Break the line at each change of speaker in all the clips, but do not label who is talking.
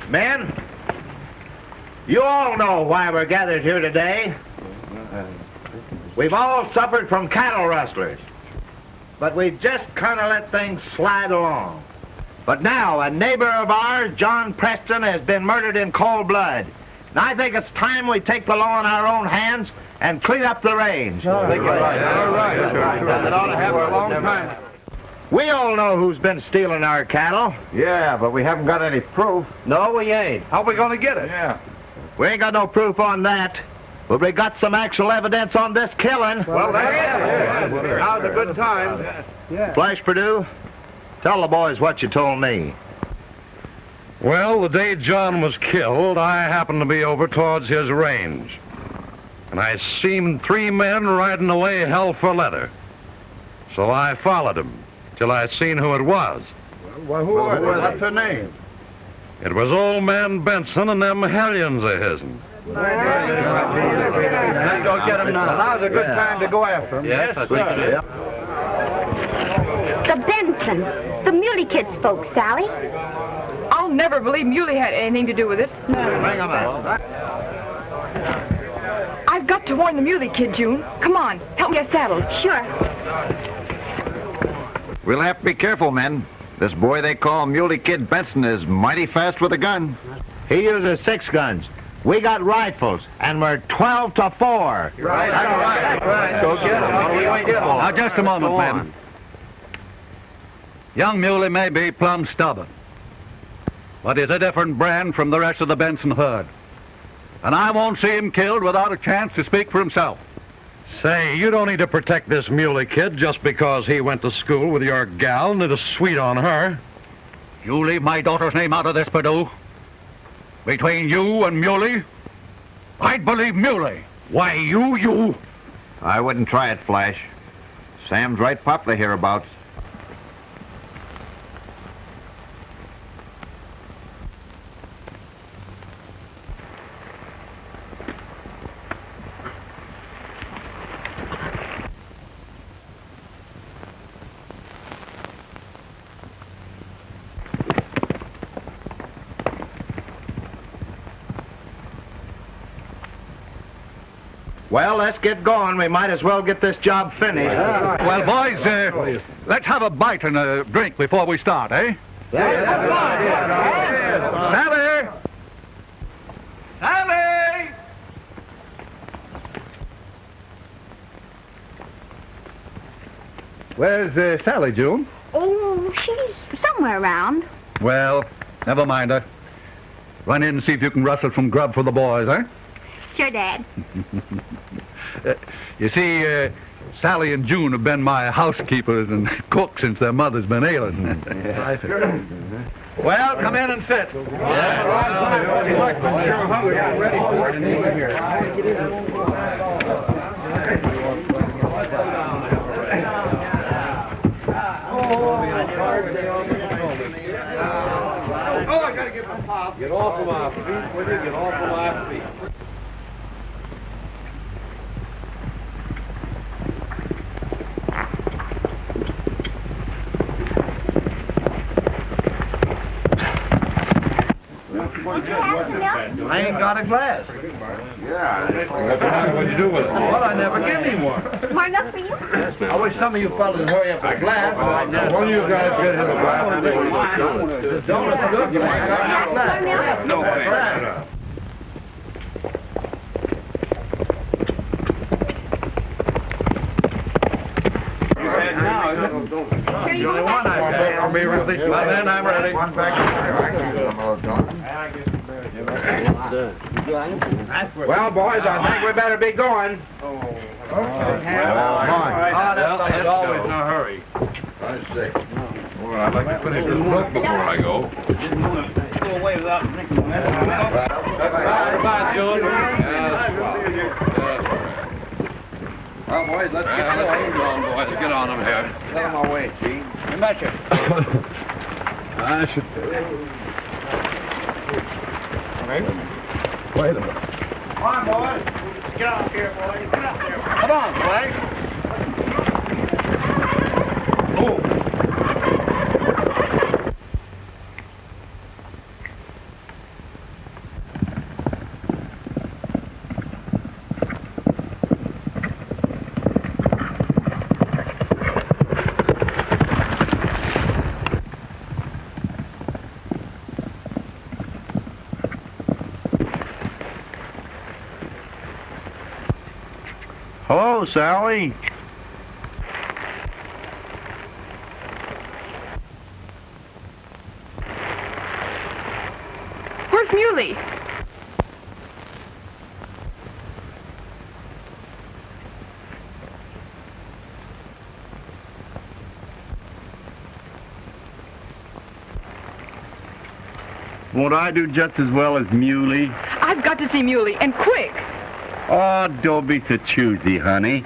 Men, you all know why we're gathered here today. We've all suffered from cattle rustlers, but we've just kind of let things slide along. But now, a neighbor of ours, John Preston, has been murdered in cold blood. And I think it's time we take the law in our own hands and clean up the range.
That ought to happen a long time.
We all know who's been stealing our cattle.
Yeah, but we haven't got any proof.
No, we ain't.
How are we going to get it?
Yeah.
We ain't got no proof on that. But we got some actual evidence on this killing.
Well, that's it. Now's a good time.
Flash Purdue, tell the boys what you told me.
Well, the day John was killed, I happened to be over towards his range. And I seen 3 men riding away hell for leather. So I followed them till I seen who it was.
Well, who are they? What's their name?
It was old man Benson and them hellions of his'n.
Let's go get them now. Now's a good time to go after them.
Yes, sir.
The Bensons, the Muley Kids folks, Sally.
I'll never believe Muley had anything to do with it.
Bring them out.
I've got to warn the Muley Kid, June. Come on, help me get saddled.
Sure.
We'll have to be careful, men. This boy they call Muley Kid Benson is mighty fast with a gun.
He uses 6 guns. We got rifles, and we're 12 to 4.
Right. Go get them.
Now, just a moment, men. Young Muley may be plumb stubborn, but he's a different brand from the rest of the Benson herd. And I won't see him killed without a chance to speak for himself.
Say, you don't need to protect this Muley kid just because he went to school with your gal and did a sweet on her.
You leave my daughter's name out of this, Purdue. Between you and Muley, I'd believe Muley.
Why, you...
I wouldn't try it, Flash. Sam's right popular hereabouts.
Well, let's get going. We might as well get this job finished.
Well, boys, let's have a bite and a drink before we start, eh? Sally! Sally!
Where's Sally, June?
Oh, she's somewhere around.
Well, never mind her. Run in and see if you can rustle some grub for the boys, eh?
Sure, Dad.
You see, Sally and June have been my housekeepers and cooks since their mother's been ailing.
Well, come in and sit. Oh, I gotta get my pop. Get off of my feet, will you? Get off of my feet.
I ain't got a glass.
What'd you do with it?
Well, I never give him one.
More enough for you?
I wish some of you fellas would hurry up with a glass.
One of you guys get him a glass.
The donut's good, but I ain't got no glass.
No,
The only one I've got.
Are we ready?
Well, then I'm ready.
One back
Well, boys, I think we better be going.
Oh, that fellow's always in a hurry.
Well, I'd like to finish this book before I go.
Go away without drinking. Bye, June.
Well, boys, let's get
Let's go, boys. Get on them here.
Let them away, Gene.
I should...
Wait a minute. Come on, boys. Get off here, boys. Get up there. Come on, Frank. Oh.
go, Sally.
Where's Muley?
Won't I do just as well as Muley?
I've got to see Muley, and quick.
Oh, don't be so choosy, honey.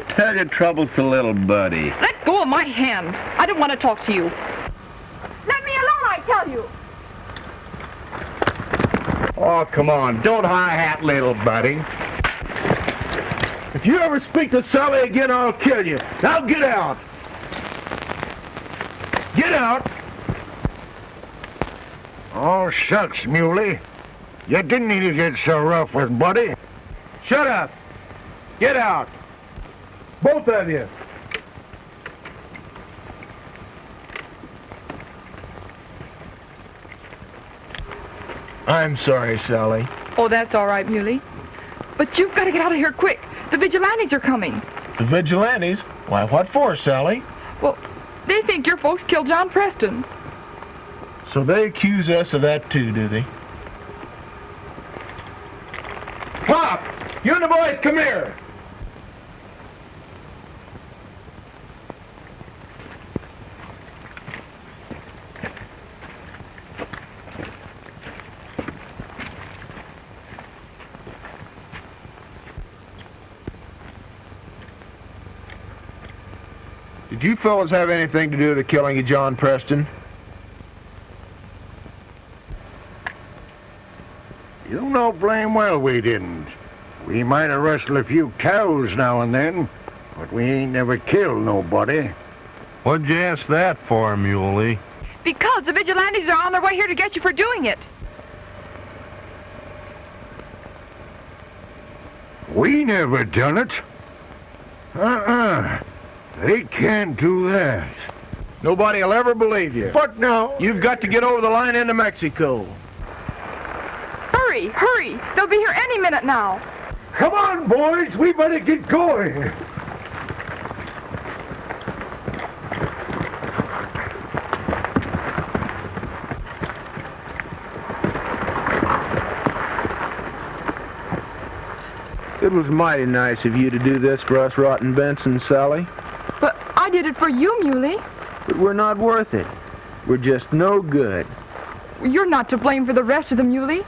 Tell your troubles to little buddy.
Let go of my hand. I don't want to talk to you. Let me alone, I tell you.
Oh, come on. Don't hi-hat, little buddy. If you ever speak to Sally again, I'll kill you. Now get out. Get out.
Oh, shucks, Muley. You didn't need to get so rough with Buddy.
Shut up. Get out. Both of you. I'm sorry, Sally.
Oh, that's all right, Muley. But you've got to get out of here quick. The vigilantes are coming.
The vigilantes? Why, what for, Sally?
Well, they think your folks killed John Preston.
So they accuse us of that too, do they? Pop! You and the boys, come here! Did you fellas have anything to do with the killing of John Preston?
You know blame well we didn't. We might have rustled a few cows now and then, but we ain't never killed nobody.
What'd you ask that for, Muley?
Because the vigilantes are on their way here to get you for doing it.
We never done it. They can't do that.
Nobody will ever believe you.
But now...
You've got to get over the line into Mexico.
Hurry, hurry. They'll be here any minute now.
Come on, boys. We better get going.
It was mighty nice of you to do this for us rotten Benson, Sally.
But I did it for you, Muley.
But we're not worth it. We're just no good.
You're not to blame for the rest of them, Muley.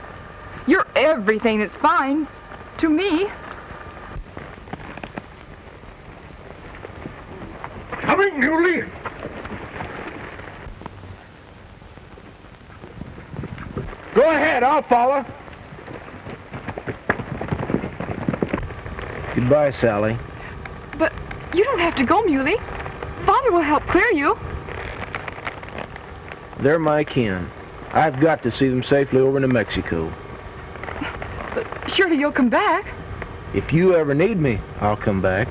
You're everything that's fine. To me.
Coming, Muley.
Go ahead, I'll follow. Goodbye, Sally.
But you don't have to go, Muley. Father will help clear you.
They're my kin. I've got to see them safely over to Mexico.
But surely you'll come back.
If you ever need me, I'll come back.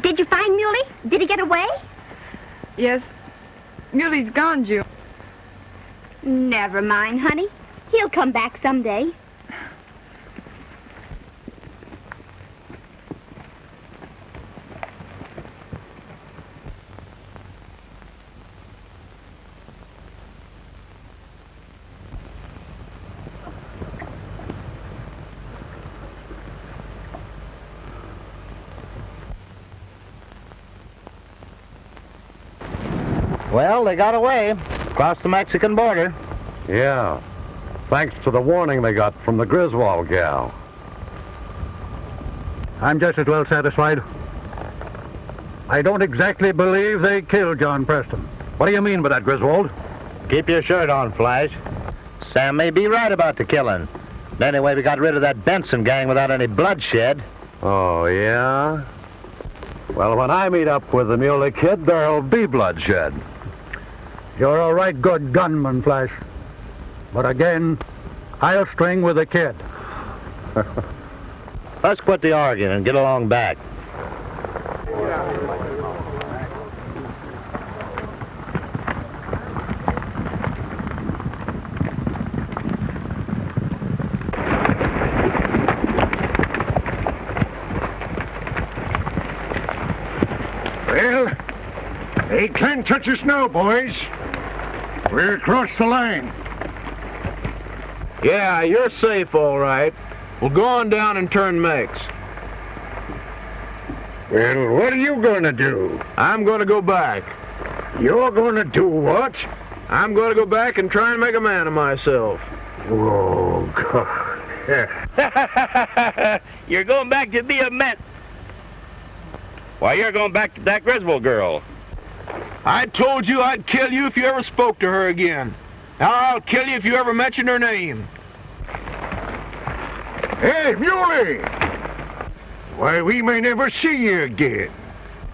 Did you find Muley? Did he get away?
Yes. Muley's gone, June.
Never mind, honey. He'll come back someday.
Well, they got away. Across the Mexican border.
Yeah. Thanks to the warning they got from the Griswold gal.
I'm just as well satisfied. I don't exactly believe they killed John Preston.
What do you mean by that, Griswold?
Keep your shirt on, Flash. Sam may be right about the killing. Anyway, we got rid of that Benson gang without any bloodshed.
Oh, yeah? Well, when I meet up with the Muley Kid, there'll be bloodshed.
You're a right good gunman, Flash. But again, I'll string with the kid.
Let's quit the arguing and get along back.
Well, they can't touch us now, boys. We're across the line.
Yeah, you're safe, all right. We'll go on down and turn Mex.
Well, what are you going to do?
I'm going to go back.
You're going to do what?
I'm going to go back and try and make a man of myself.
Oh, God.
You're going back to be a man. Why, you're going back to that Griswold girl.
I told you I'd kill you if you ever spoke to her again. Now I'll kill you if you ever mention her name.
Hey, Muley! Why, we may never see you again.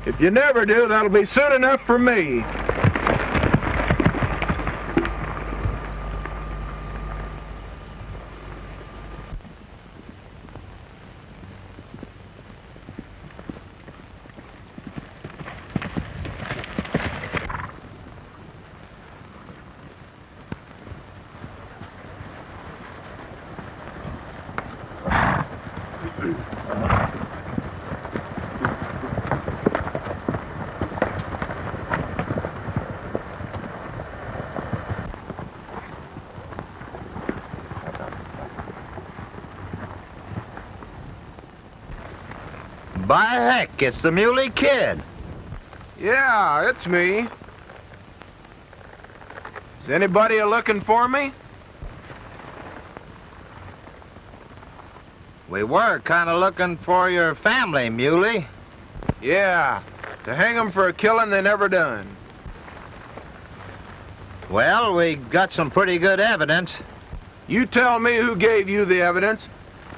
If you never do, that'll be soon enough for me.
By heck, it's the Muley Kid.
Yeah, it's me. Is anybody looking for me?
We were kind of looking for your family, Muley.
Yeah, to hang 'em for a killing they never done.
Well, we got some pretty good evidence.
You tell me who gave you the evidence,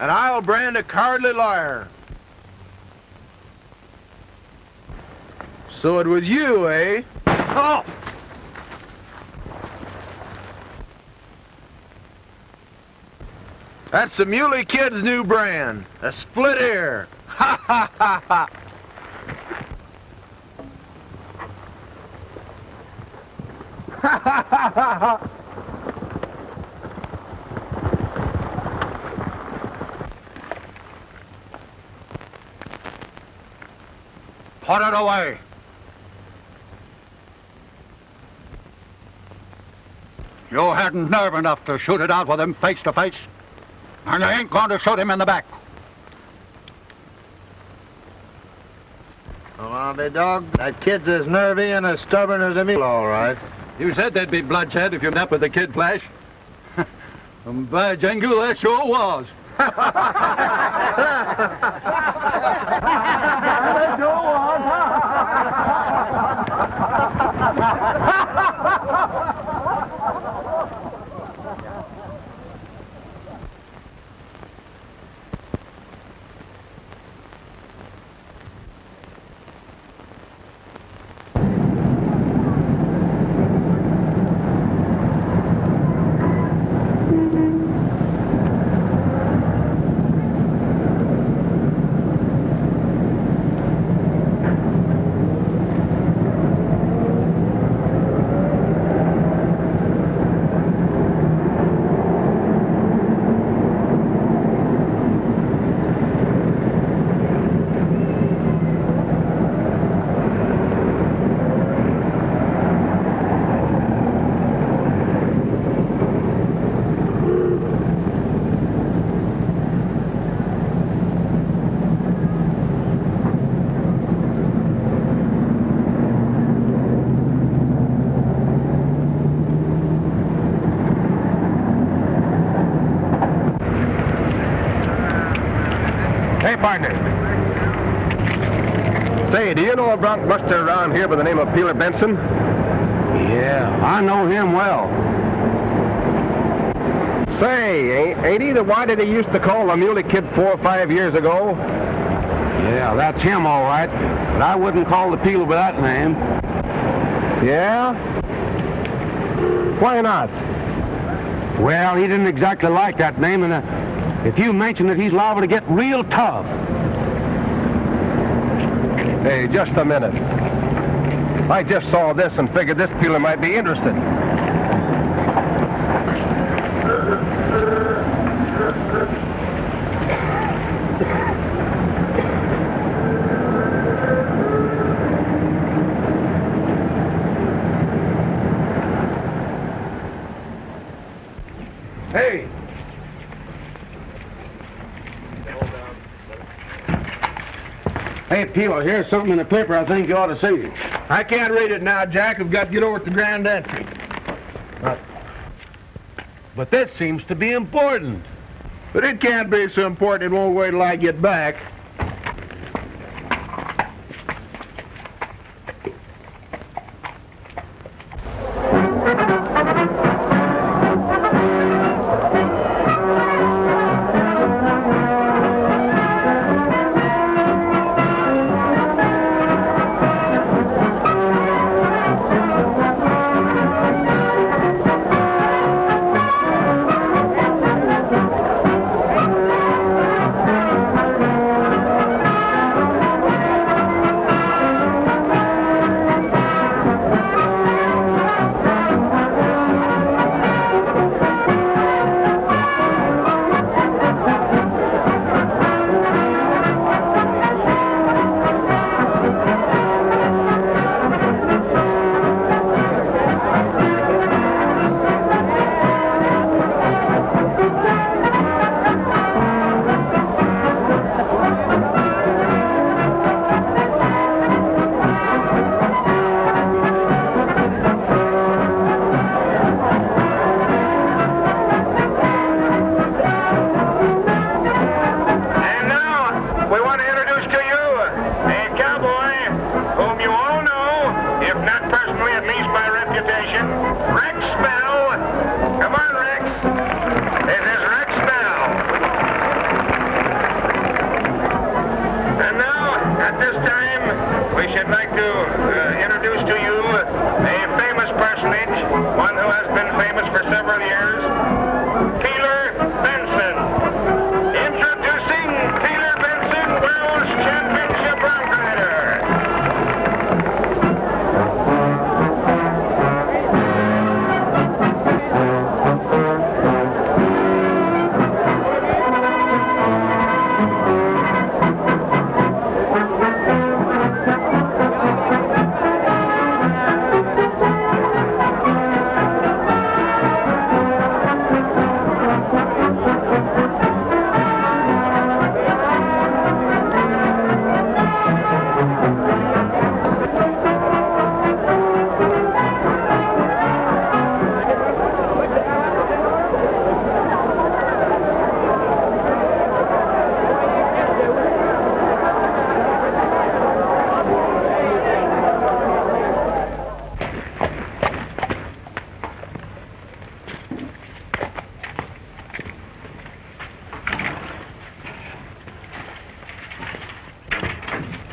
and I'll brand a cowardly liar. So it was you, eh? Oh! That's the Muley Kid's new brand, a split ear. Ha ha ha ha! Ha ha ha ha ha!
Put it away. You hadn't nerve enough to shoot it out with him face to face, and you ain't going to shoot him in the back.
Well, I'll be dogged. That kid's as nervy and as stubborn as a mule, all right.
You said there'd be bloodshed if you met with the kid, Flash. By jingle, that sure was. That sure was.
Hey, partner. Say, do you know a bronc buster around here by the name of Peeler Benson?
Yeah, I know him well.
Say, ain't he the one that they used to call the Muley Kid 4 or 5 years ago?
Yeah, that's him, all right. But I wouldn't call the Peeler by that name.
Yeah? Why not?
Well, he didn't exactly like that name, and if you mention it, he's liable to get real tough.
Hey, just a minute. I just saw this and figured this Peeler might be interested.
Hey! Hey, Peeler, here's something in the paper I think you ought to see.
I can't read it now, Jack. I've got to get over to the grand entry.
But this seems to be important.
But it can't be so important it won't wait till I get back.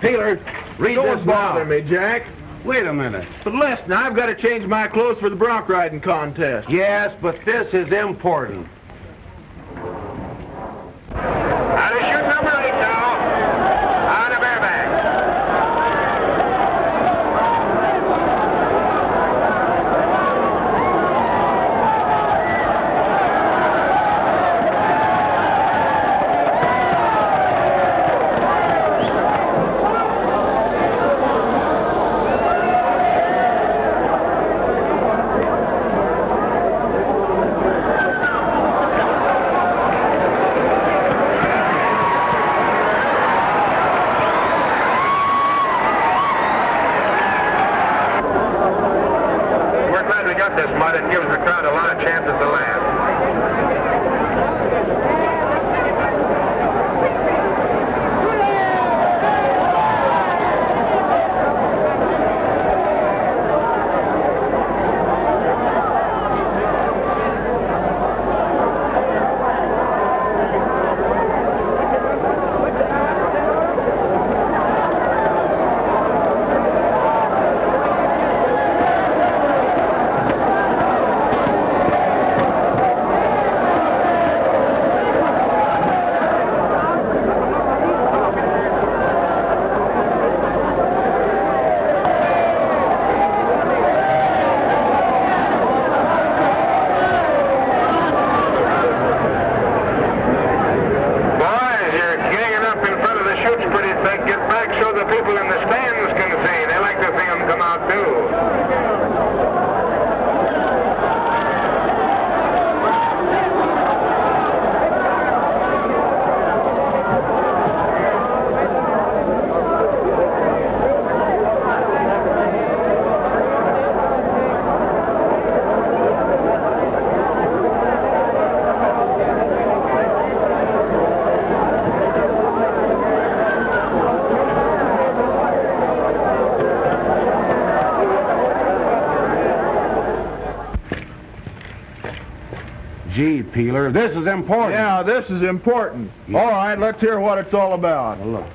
Peeler, read
Don't
this
bother
now.
me, Jack.
Wait a minute.
But listen, I've got to change my clothes for the bronc riding contest.
Yes, but this is important.
Out of chute number 8 now. Out of airback.
Gee, Peeler, this is important.
Yeah, this is important. All right, let's hear what it's all about.
Well, look.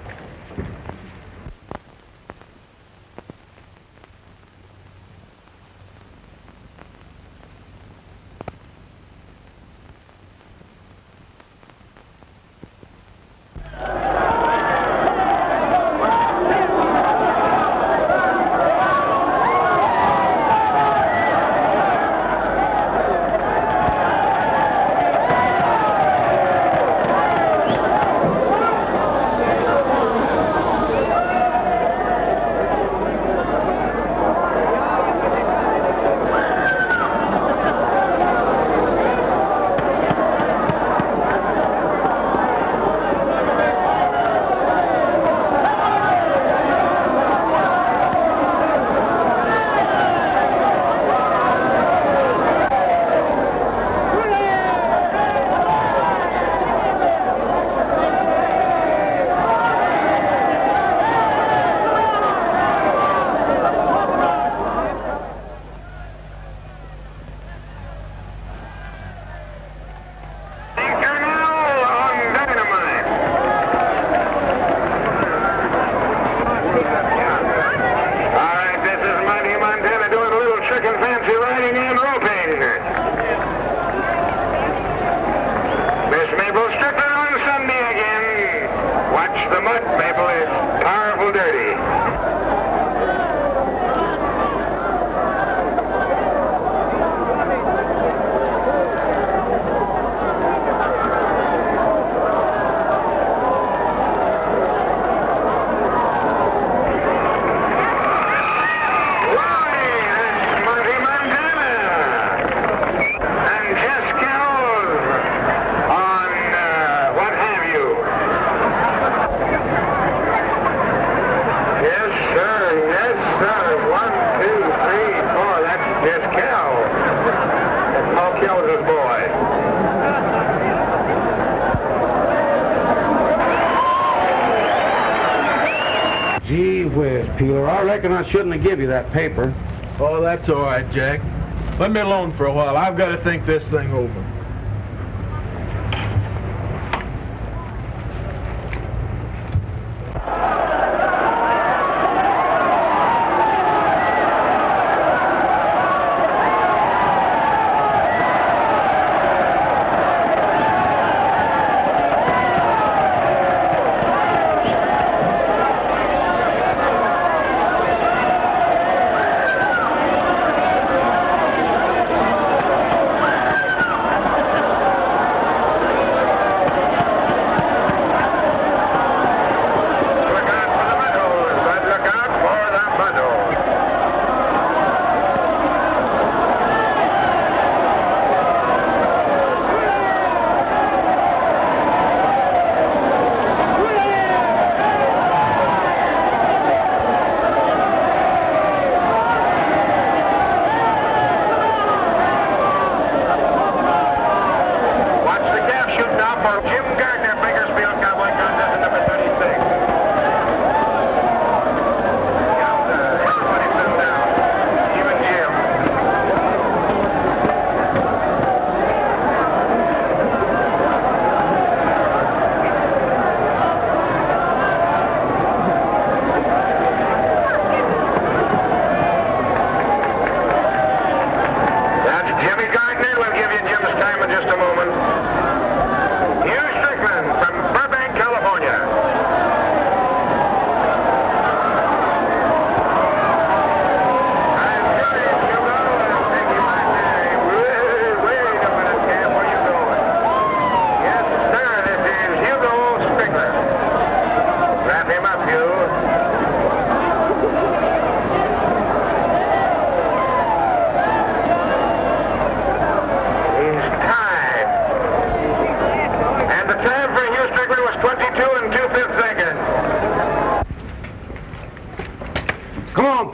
Gee whiz, Peeler, I reckon I shouldn't have give you that paper.
Oh, that's all right, Jack. Let me alone for a while. I've got to think this thing over.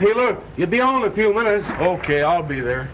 Peeler. You'll be on in a few minutes.
Okay, I'll be there.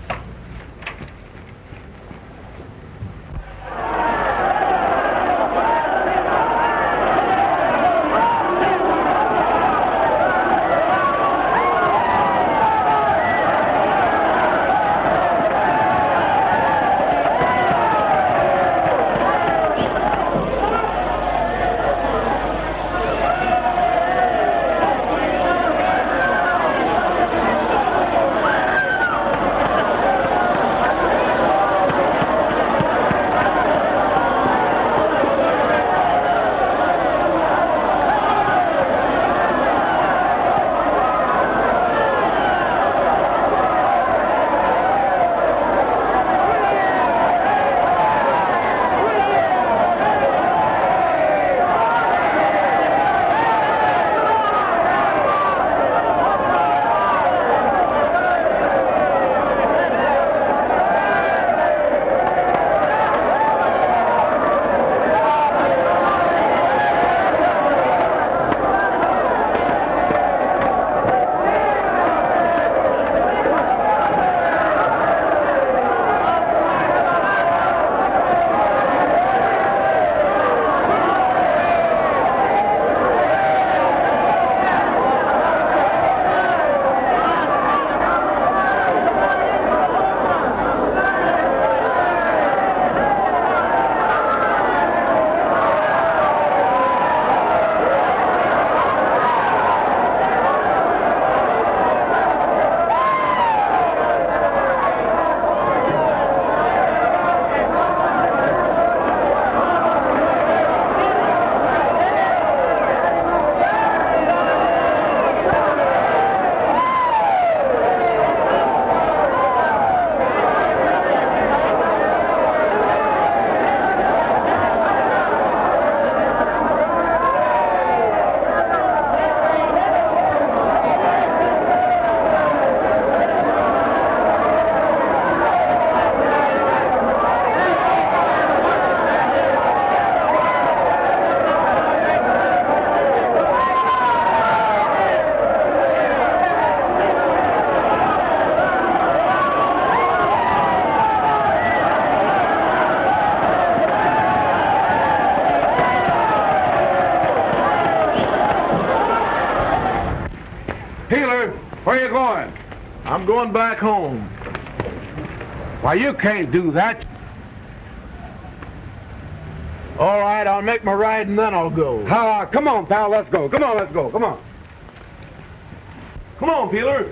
Peeler, where you going?
I'm going back home.
Why, you can't do that.
All right, I'll make my ride and then I'll go.
Come on, pal, let's go. Come on, let's go. Come on.
Come on, Peeler.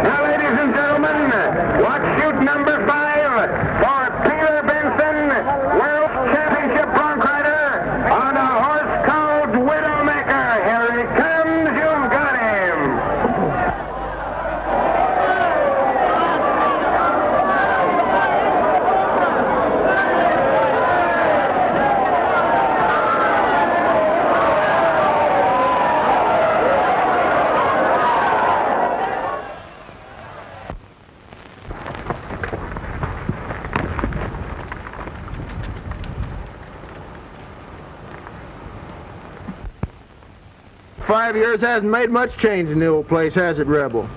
Now, ladies and gentlemen, watch shoot number 5 for Peeler Benson, World Championship bronc rider on a horse called Widowmaker. Here he comes. You've got him.
"5 years hasn't made much change in the old place, has it, Rebel?"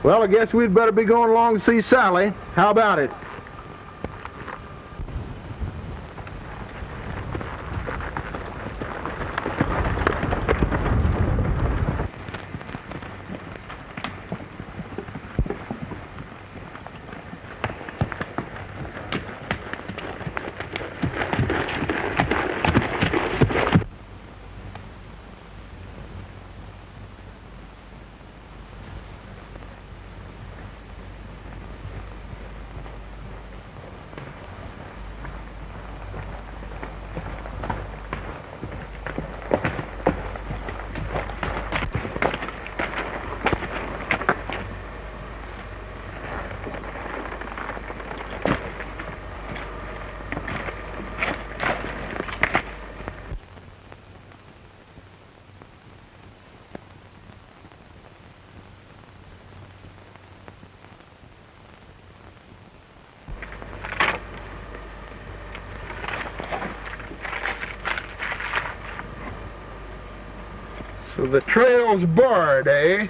"Well, I guess we'd better be going along to see Sally. How about it?" So the trail's barred, eh?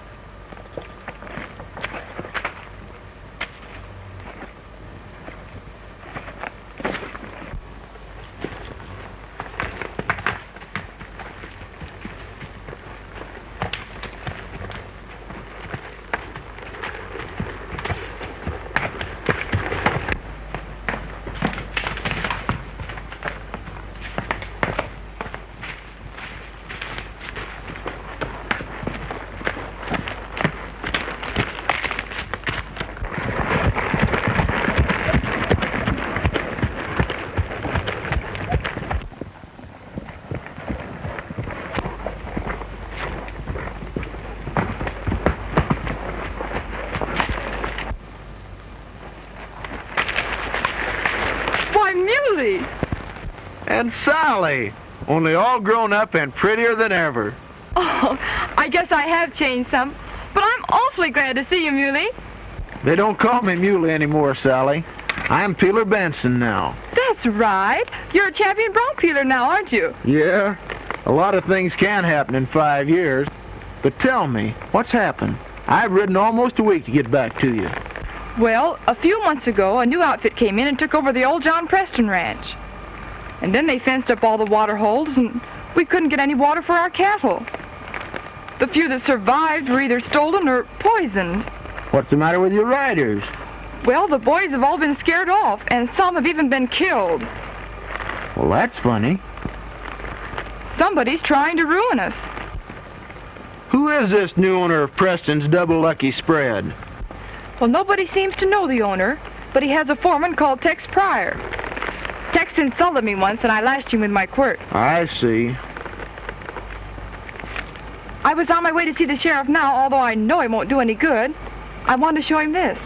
Why, Muley!
And Sally, only all grown up and prettier than ever.
Oh, I guess I have changed some, but I'm awfully glad to see you, Muley.
They don't call me Muley anymore, Sally. I'm Peeler Benson now.
That's right. You're a champion bronc peeler now, aren't you?
Yeah, a lot of things can happen in 5 years. But tell me, what's happened? I've ridden almost a week to get back to you.
Well, a few months ago, a new outfit came in and took over the old John Preston ranch. And then they fenced up all the water holes, and we couldn't get any water for our cattle. The few that survived were either stolen or poisoned.
What's the matter with your riders?
Well, the boys have all been scared off, and some have even been killed.
Well, that's funny.
Somebody's trying to ruin us.
Who is this new owner of Preston's Double Lucky Spread?
Well, nobody seems to know the owner, but he has a foreman called Tex Pryor. Tex insulted me once, and I lashed him with my quirt.
I see.
I was on my way to see the sheriff now, although I know he won't do any good. I want to show him this.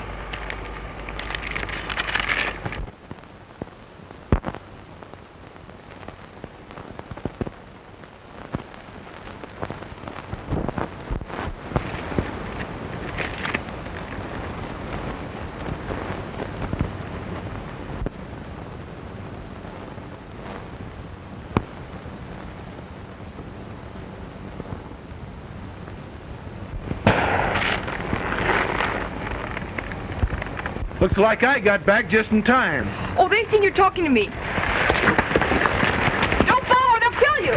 Looks like I got back just in time.
Oh, they've seen you talking to me. Don't follow, they'll kill you.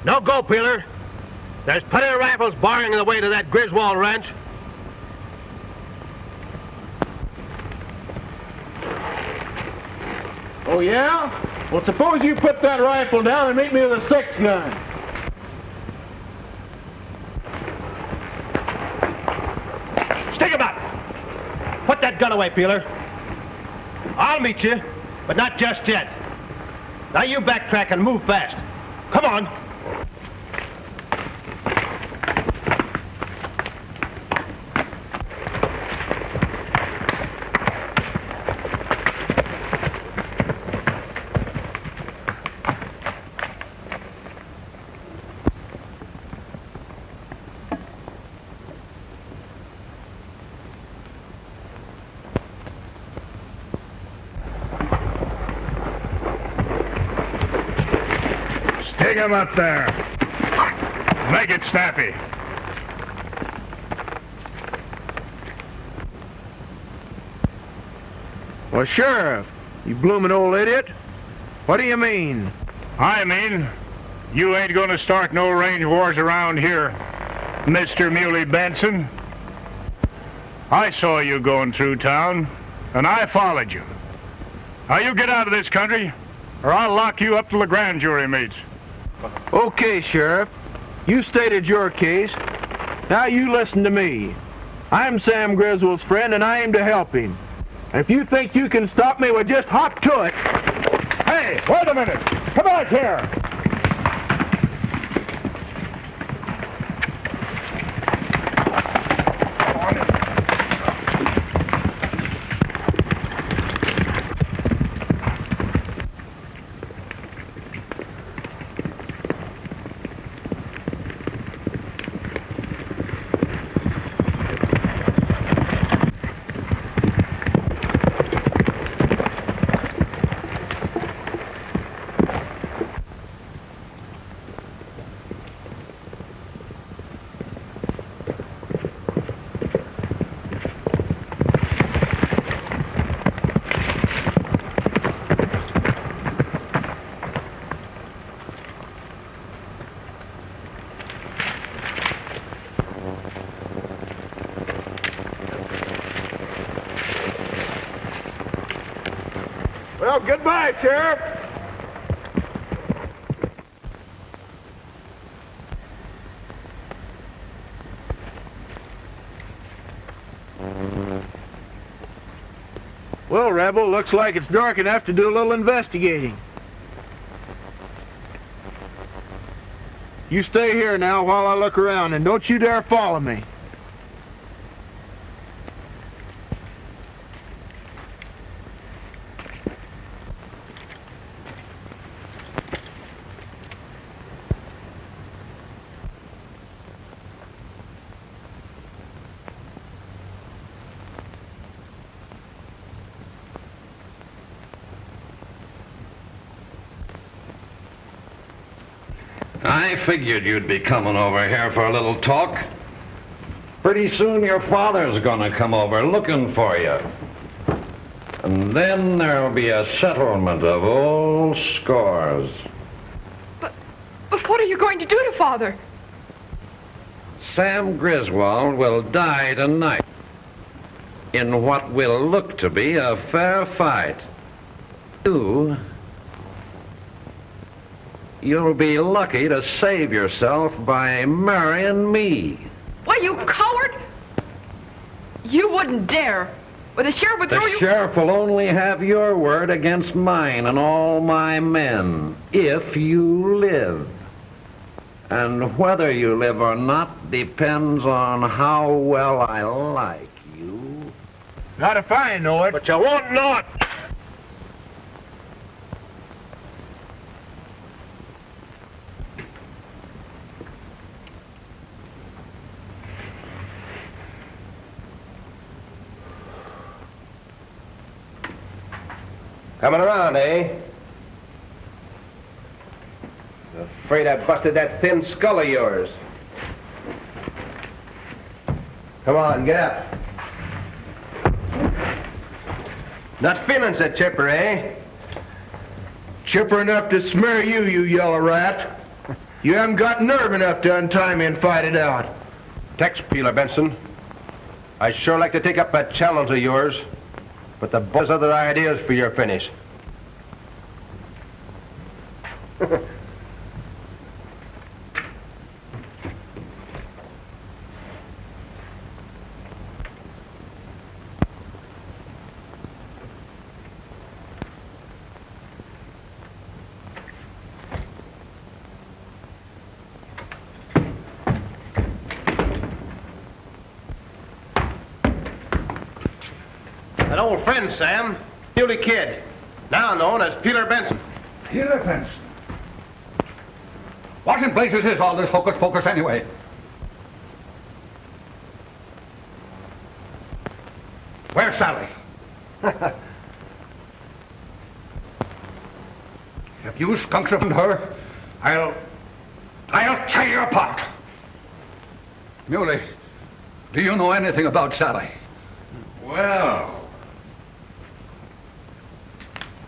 No go, Peeler. There's plenty of rifles barring the way to that Griswold ranch.
Oh, yeah? Well, suppose you put that rifle down and meet me with a 6-gun.
Stick him up! Put that gun away, Peeler. I'll meet you, but not just yet. Now you backtrack and move fast. Come on.
Take him up there. Make it snappy.
Well, Sheriff, you bloomin' old idiot. What do you mean?
I mean, you ain't gonna start no range wars around here, Mr. Muley Benson. I saw you going through town, and I followed you. Now you get out of this country, or I'll lock you up till the grand jury meets.
Okay, Sheriff. You stated your case. Now you listen to me. I'm Sam Griswold's friend, and I aim to help him. And if you think you can stop me, well, just hop to it.
Hey, wait a minute. Come back here.
Well, goodbye, Sheriff. Well, Rebel, looks like it's dark enough to do a little investigating. You stay here now while I look around, and don't you dare follow me.
I figured you'd be coming over here for a little talk. Pretty soon your father's gonna come over looking for you. And then there'll be a settlement of old scores.
But what are you going to do to Father?
Sam Griswold will die tonight in what will look to be a fair fight. You'll be lucky to save yourself by marrying me.
Why, you coward! You wouldn't dare. Well, the sheriff would throw you...
The sheriff will only have your word against mine and all my men, if you live. And whether you live or not depends on how well I like you.
Not if I know it.
But you won't know it.
Coming around, eh? Afraid I busted that thin skull of yours. Come on, get up. Not feeling so chipper, eh?
Chipper enough to smear you, you yellow rat. You haven't got nerve enough to untie me and fight it out.
Tex Peeler, Benson. I sure like to take up that challenge of yours, but the boss has other ideas for your finish. An old friend, Sam. Muley Kid, now known as Peeler Benson.
Peeler Benson? What in blazes is all this hocus pocus anyway? Where's Sally? If you skunks around her, I'll tear you apart. Muley, do you know anything about Sally?
Well,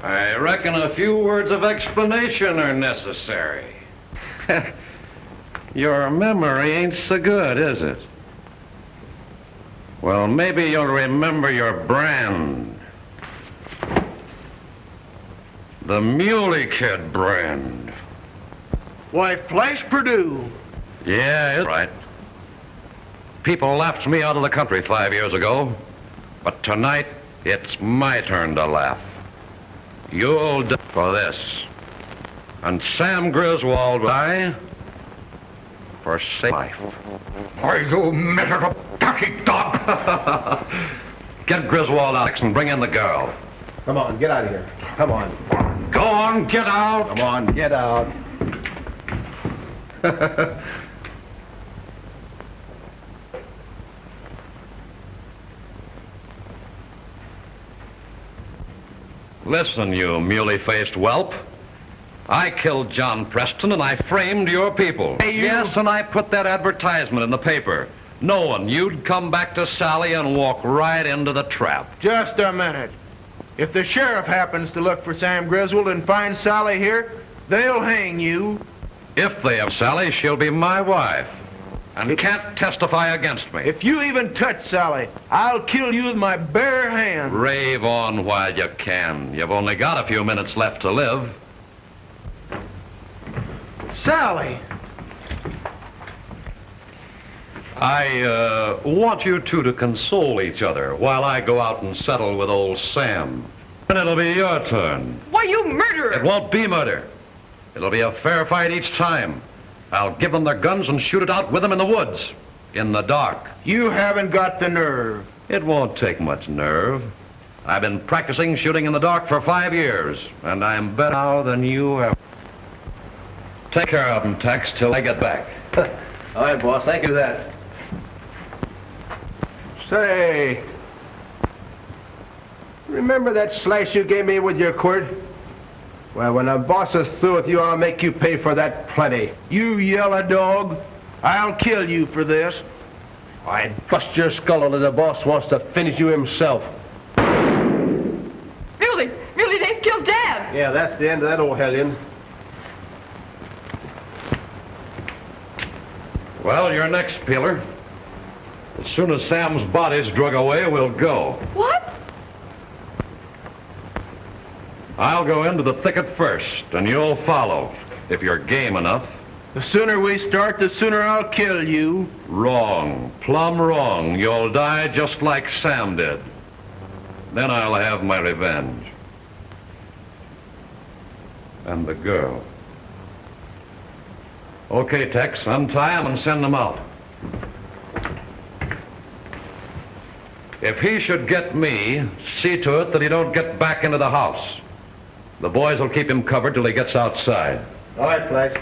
I reckon a few words of explanation are necessary. Your memory ain't so good, is it? Well, maybe you'll remember your brand. The Muley Kid brand.
Why, Flash Purdue.
Yeah, it's right. People laughed me out of the country 5 years ago, but tonight it's my turn to laugh. You'll die for this. And Sam Griswold will die for safe life.
Why, you miserable dirty dog!
Get Griswold, Alex, and bring in the girl.
Come on, get out of here. Come on.
Go on, get out.
Come on, get out.
Listen, you muley-faced whelp. I killed John Preston and I framed your people.
Hey, you...
Yes, and I put that advertisement in the paper, knowing you'd come back to Sally and walk right into the trap.
Just a minute. If the sheriff happens to look for Sam Griswold and finds Sally here, they'll hang you.
If they have Sally, she'll be my wife and can't testify against me.
If you even touch Sally, I'll kill you with my bare hands.
Rave on while you can. You've only got a few minutes left to live.
Sally!
I want you two to console each other while I go out and settle with old Sam. And it'll be your turn.
Why, you murderer!
It won't be murder. It'll be a fair fight each time. I'll give them their guns and shoot it out with them in the woods, in the dark.
You haven't got the nerve.
It won't take much nerve. I've been practicing shooting in the dark for 5 years, and I'm better now than you have. Take care of them, Tex, till I get back.
All right, boss, thank you for that. Say, remember that slash you gave me with your quirt? Well, when the boss is through with you, I'll make you pay for that plenty.
You yellow dog. I'll kill you for this.
I'd bust your skull until the boss wants to finish you himself.
Muley, they've killed Dad.
Yeah, that's the end of that old hellion.
Well, you're next, Peeler. As soon as Sam's body's drug away, we'll go.
What?
I'll go into the thicket first, and you'll follow, if you're game enough.
The sooner we start, the sooner I'll kill you.
Wrong. Plumb wrong. You'll die just like Sam did. Then I'll have my revenge. And the girl. Okay, Tex, untie him and send him out. If he should get me, see to it that he don't get back into the house. The boys will keep him covered till he gets outside.
All right, Flash.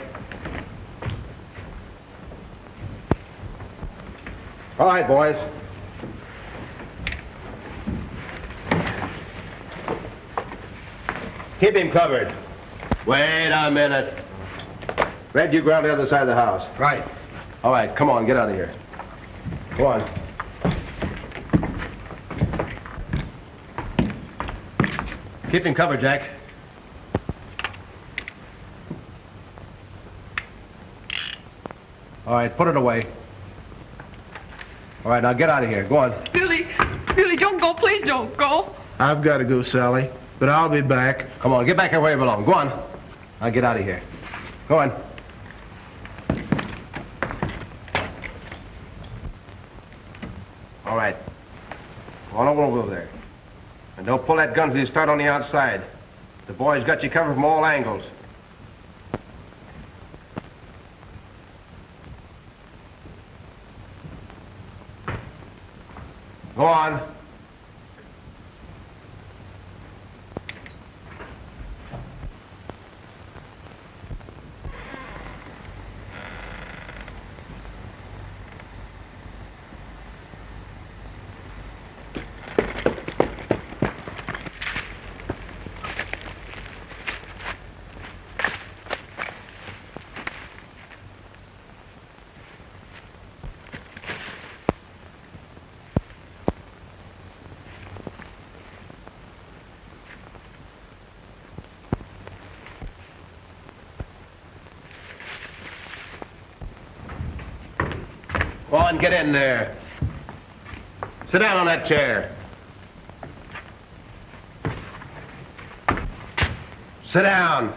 All right, boys. Keep him covered. Wait a minute. Red, you go around the other side of the house.
Right.
All right, come on, get out of here. Go on.
Keep him covered, Jack.
All right, put it away. All right, now get out of here. Go on.
Muley, don't go. Please don't go.
I've got to go, Sally, but I'll be back.
Come on, get back here where you belong. Go on. Now get out of here. Go on. All right. Go on over there. And don't pull that gun till you start on the outside. The boys got you covered from all angles. Go on. Go on, get in there. Sit down on that chair. Sit down.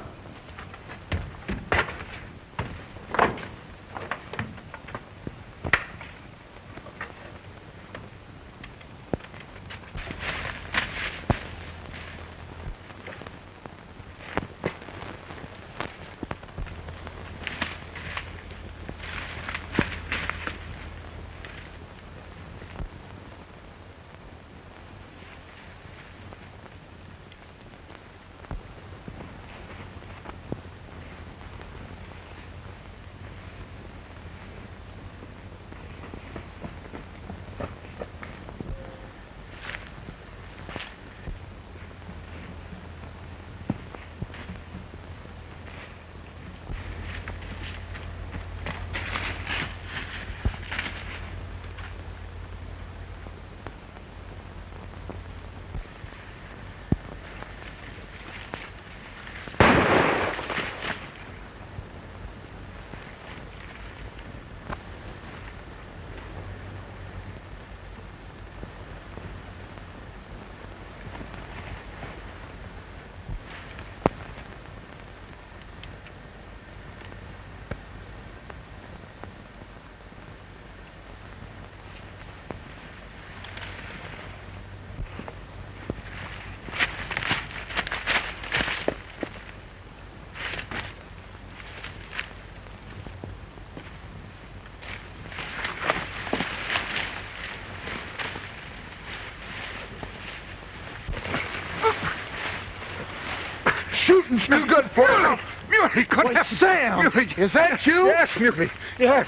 Shooting's too good for him. Muley, couldn't have... Sam! Muley, is that you? Yes, Muley, yes.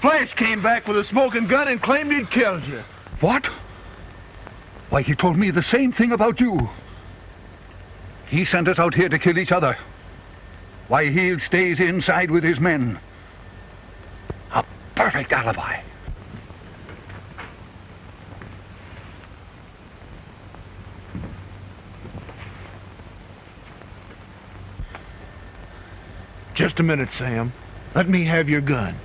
Flash came back with a smoking gun and claimed he'd killed you.
What? Why, he told me the same thing about you.
He sent us out here to kill each other. Why, he stays inside with his men. A perfect alibi.
Just a minute, Sam. Let me have your gun.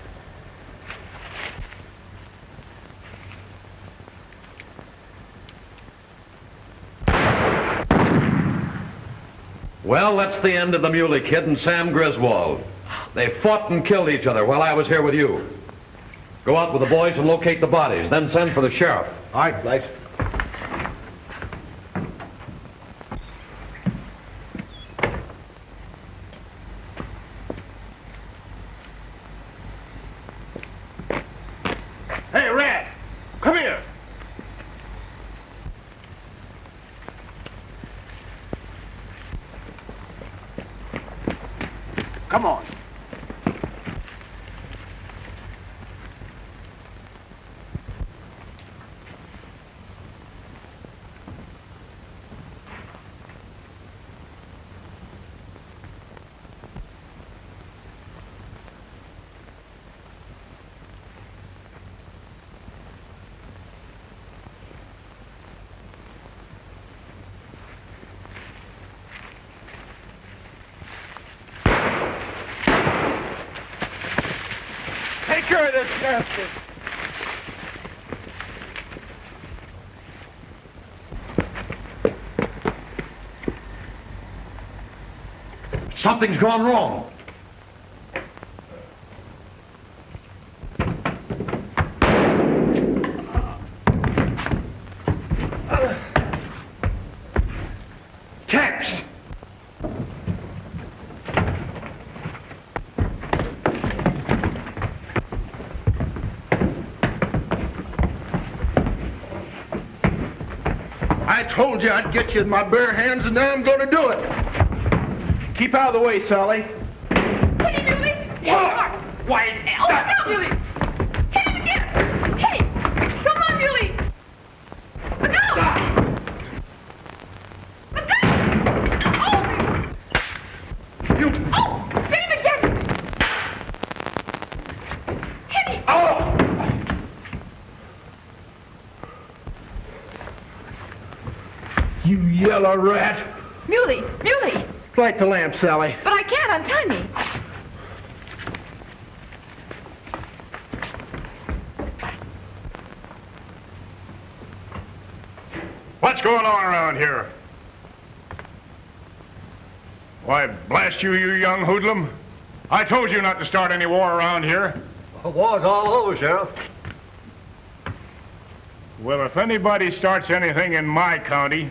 Well, that's the end of the Muley Kid and Sam Griswold. They fought and killed each other while I was here with you. Go out with the boys and locate the bodies, then send for the sheriff.
All right, Blythe. Hey, Red! Come here! Come on. Take care of this bastard.
Something's gone wrong. Tex!
I told you I'd get you with my bare hands, and now I'm going to do it.
Keep out of the way, Sully.
Hey, Muley!
Why?
Oh, no, Muley! Hit him again! Hey! Come on, Muley! Look out! Look out! Oh!
You...
Oh! Hit him again! Hit him!
Oh! You yellow rat.
Muley! Muley!
Light the lamp, Sally.
But I can't untie me.
What's going on around here? Why, blast you, you young hoodlum. I told you not to start any war around here.
The war's all over, Sheriff.
Well, if anybody starts anything in my county,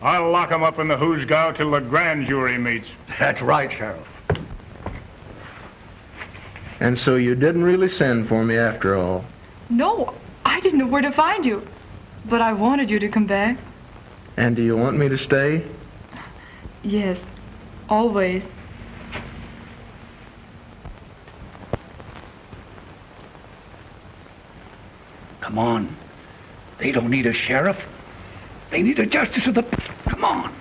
I'll lock 'em up in the hoosgow till the grand jury meets.
That's right, Sheriff.
And so you didn't really send for me after all.
No, I didn't know where to find you. But I wanted you to come back.
And do you want me to stay?
Yes, always.
Come on. They don't need a sheriff. They need a justice of the... Come on.